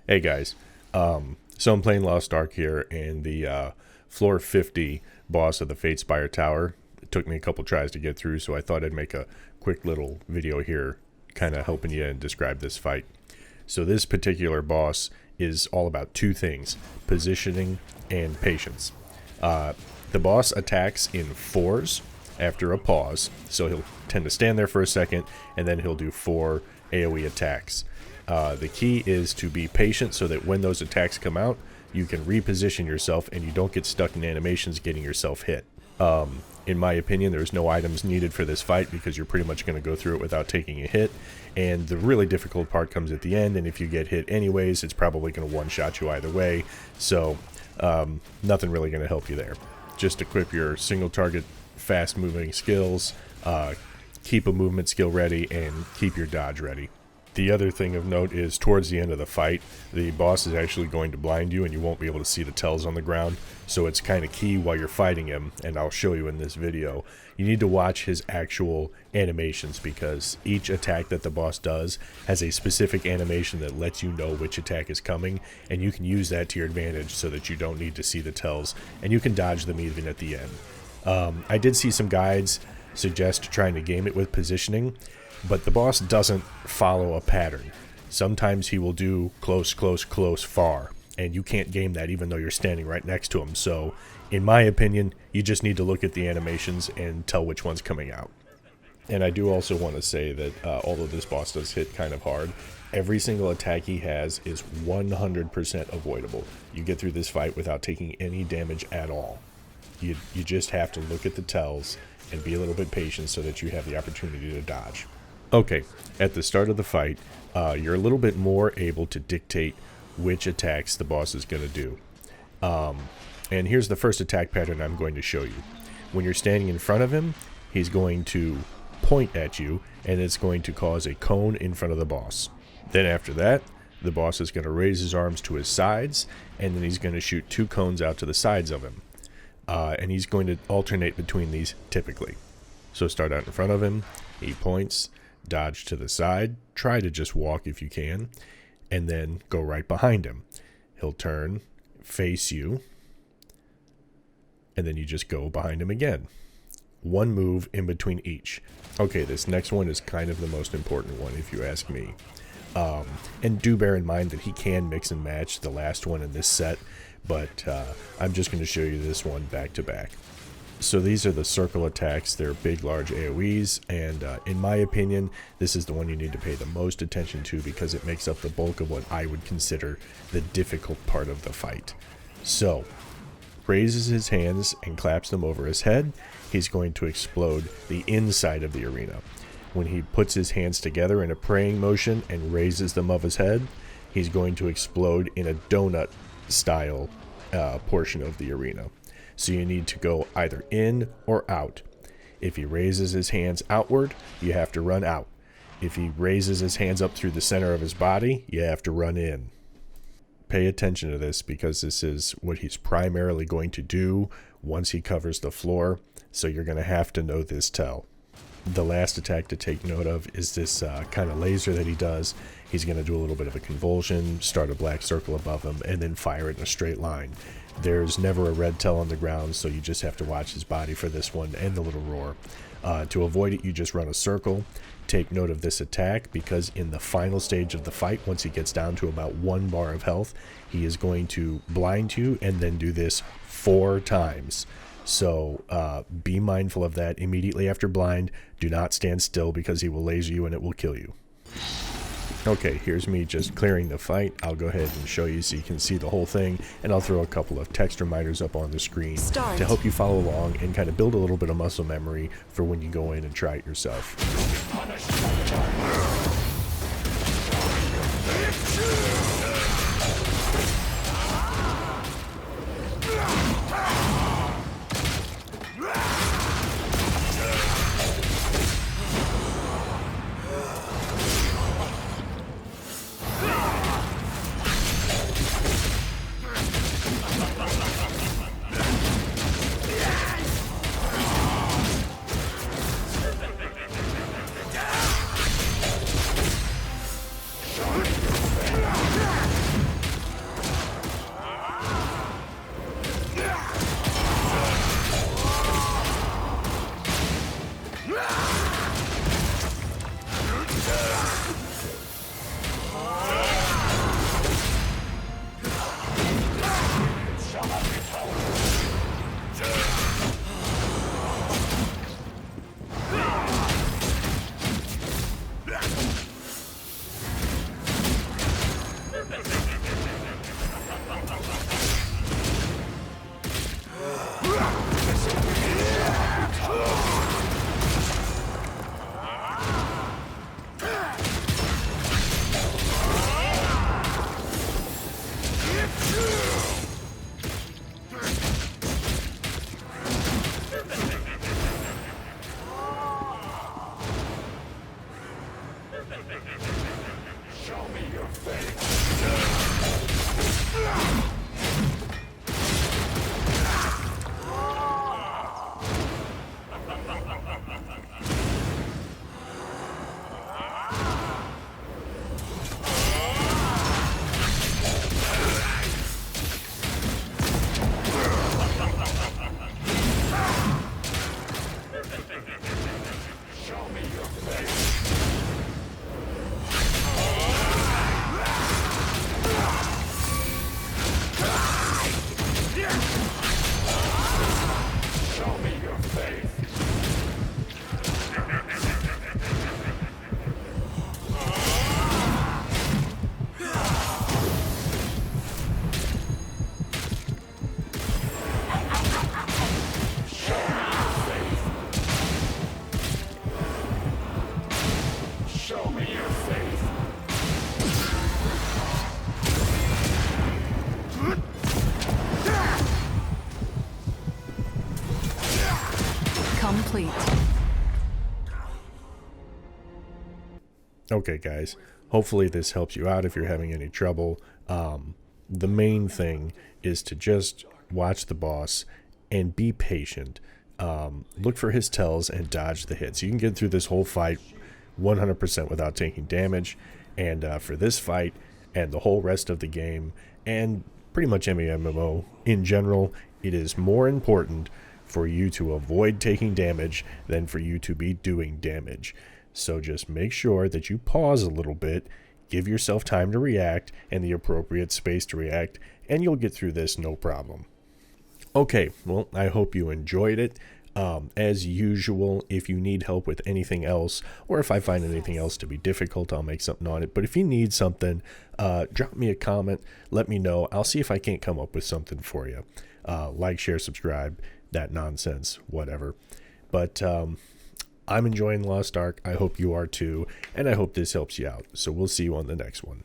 Hey guys, so I'm playing Lost Ark here, and the floor 50 boss of the Shadespire tower. It took me a couple tries to get through, so I thought I'd make a quick little video here, kind of helping you and describe this fight. So this particular boss is all about two things: positioning and patience. The boss attacks in fours after a pause, so he'll tend to stand there for a second, and then he'll do 4 AoE attacks. The key is to be patient so that when those attacks come out, you can reposition yourself and you don't get stuck in animations getting yourself hit. In my opinion, there's no items needed for this fight because you're pretty much going to go through it without taking a hit. And the really difficult part comes at the end, and if you get hit anyways, it's probably going to one-shot you either way. So nothing really going to help you there. Just equip your single target fast-moving skills, keep a movement skill ready, and keep your dodge ready. The other thing of note is towards the end of the fight, the boss is actually going to blind you and you won't be able to see the tells on the ground. So it's kind of key while you're fighting him, and I'll show you in this video. You need to watch his actual animations because each attack that the boss does has a specific animation that lets you know which attack is coming, and you can use that to your advantage so that you don't need to see the tells, and you can dodge them even at the end. I did see some guides suggest trying to game it with positioning, but the boss doesn't follow a pattern. Sometimes he will do close, close, close, far, and you can't game that even though you're standing right next to him. So, in my opinion, you just need to look at the animations and tell which one's coming out. And I do also want to say that although this boss does hit kind of hard, every single attack he has is 100% avoidable. You get through this fight without taking any damage at all. You just have to look at the tells and be a little bit patient so that you have the opportunity to dodge. Okay, at the start of the fight, you're a little bit more able to dictate which attacks the boss is going to do. And here's the first attack pattern I'm going to show you. When you're standing in front of him, he's going to point at you, and it's going to cause a cone in front of the boss. Then after that, the boss is going to raise his arms to his sides, and then he's going to shoot 2 cones out to the sides of him. And he's going to alternate between these typically. So start out in front of him, he points, dodge to the side, try to just walk if you can, and then go right behind him. He'll turn, face you, and then you just go behind him again. 1 move in between each. Okay, this next one is kind of the most important one if you ask me. And do bear in mind that he can mix and match the last one in this set, but I'm just going to show you this one back to back. So these are the circle attacks. They're big, large AoEs, and in my opinion, this is the one you need to pay the most attention to because it makes up the bulk of what I would consider the difficult part of the fight. So, raises his hands and claps them over his head. He's going to explode the inside of the arena. When he puts his hands together in a praying motion and raises them above his head, he's going to explode in a donut style portion of the arena. So you need to go either in or out. If he raises his hands outward, you have to run out. If he raises his hands up through the center of his body, you have to run in. Pay attention to this because this is what he's primarily going to do once he covers the floor, so you're going to have to know this tell. The last attack to take note of is this kind of laser that he does. He's going to do a little bit of a convulsion, start a black circle above him, and then fire it in a straight line. There's never a red tell on the ground, so you just have to watch his body for this one and the little roar. To avoid it, you just run a circle. Take note of this attack because in the final stage of the fight, once he gets down to about 1 bar of health, he is going to blind you and then do this 4 times. So be mindful of that. Immediately after blind, do not stand still because he will laser you and it will kill you. Okay, here's me just clearing the fight. I'll go ahead and show you so you can see the whole thing, and I'll throw a couple of text reminders up on the screen to help you follow along and kind of build a little bit of muscle memory for when you go in and try it yourself. complete. Okay, guys, hopefully this helps you out if you're having any trouble. The main thing is to just watch the boss and be patient. Look for his tells and dodge the hits. You can get through this whole fight 100% without taking damage. And for this fight and the whole rest of the game, and pretty much any MMO in general, it is more important for you to avoid taking damage than for you to be doing damage. So just make sure that you pause a little bit, give yourself time to react and the appropriate space to react, and you'll get through this no problem. Okay, well, I hope you enjoyed it. As usual, if you need help with anything else, or if I find anything else to be difficult, I'll make something on it. But if you need something, drop me a comment, let me know. I'll see if I can't come up with something for you. Like, share, subscribe, that nonsense, whatever. But I'm enjoying Lost Ark. I hope you are too, and I hope this helps you out. So we'll see you on the next one.